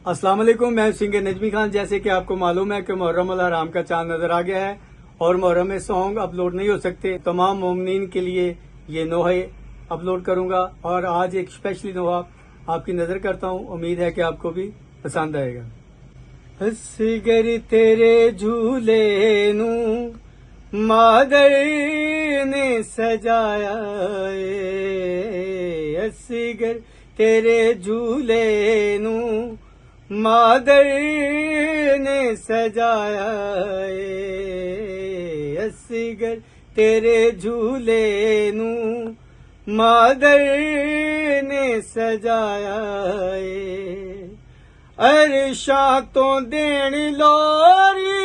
अस्सलाम वालेकुम, मैं सिंगर नजमी खान। जैसे कि आपको मालूम है कि मुहर्रम अल हराम का चांद नजर आ गया है और मुहर्रम में सॉन्ग अपलोड नहीं हो सकते। तमाम मोमिनीन के लिए ये नोहे अपलोड करूंगा और आज एक स्पेशली नोहा आपकी नजर करता हूं। उम्मीद है कि आपको भी पसंद आएगा। असगर तेरे झूले नू मादर ने सजाया है। असगर तेरे झूले नू मादर ने सजाया है। असगर तेरे झूले नू मादर ने सजाया है। अरशा तो देण लोरी,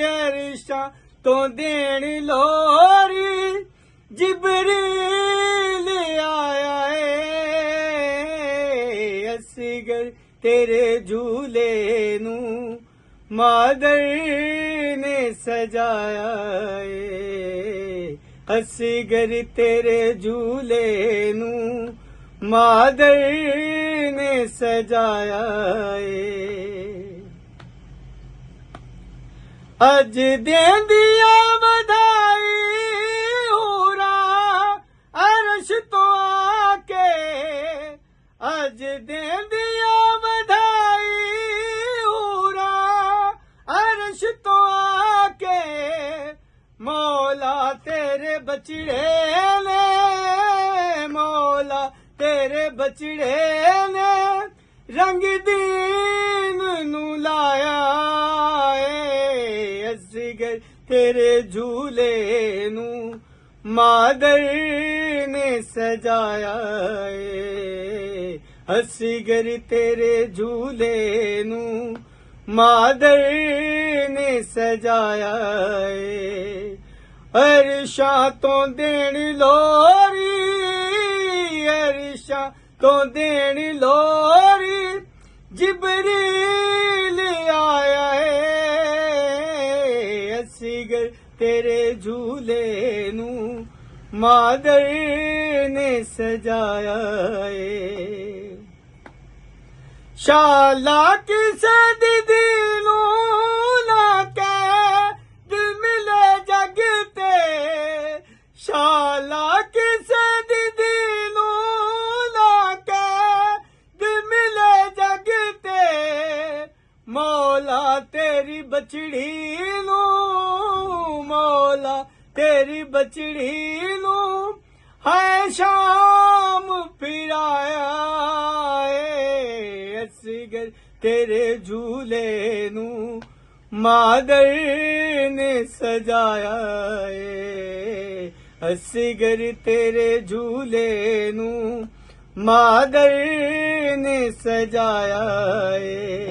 अरशा तो देण लोरी, जिबरील आया है। असगर तेरे झूले नू मादर ने सजाया है। असगर तेरे झूले नू मादर ने सजाया है। अज देंदिया बधाई होरा अरश तो आके, अज देंदिया बधाई होरा अरश तो आके, मौला तेरे बचड़े ने, मौला तेरे बचड़े ने रंग दीन नू लाया है। असगर तेरे झूले नू मादर ने सजाया है। असगर तेरे झूले नू मादर ने सजाया है। अरशा तो देण लोरी, अरशा तो देण लोरी, जिबरील आया है। असगर तेरे झूले नू मादर ने सजाया है। शाला किसे दीदी नू ना कह दिल मिले जग ते, शाला किसे दीदी नू ना कह दिल मिले जग ते, मौला तेरी बचड़ी नू, मौला तेरी बचड़ी नू है शाम फिराया है। असगर तेरे झूले नू मादर ने सजाया है। असगर तेरे झूले नू मादर ने सजाया है।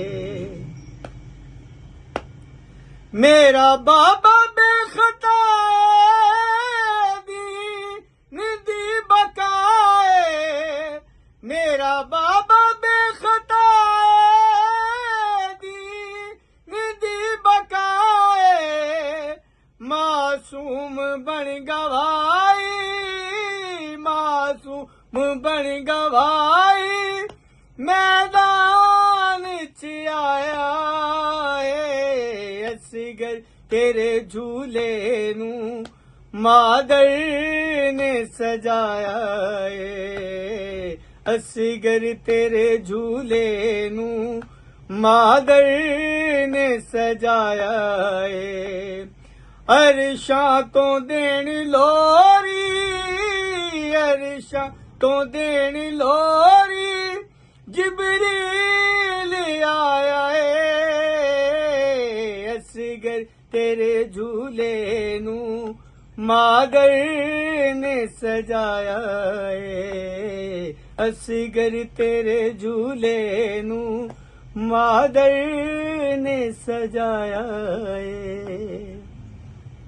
मेरा बाबा बेखता निधि बकाए, मेरा बाबा बेखता निधि बकाए, मासूम बन गवाई, मासूम बन गवाई, मैदान च आया है। असगर तेरे झूले नू मादर ने सजाया है। असगर तेरे झूले नू मादर ने सजाया है। अरशा तो देण लोरी, अरशा तो देण लोरी, जिबरील आया है। असगर तेरे झूले नू मादर ने सजाया है। असगर तेरे झूले नू मादर ने सजाया है।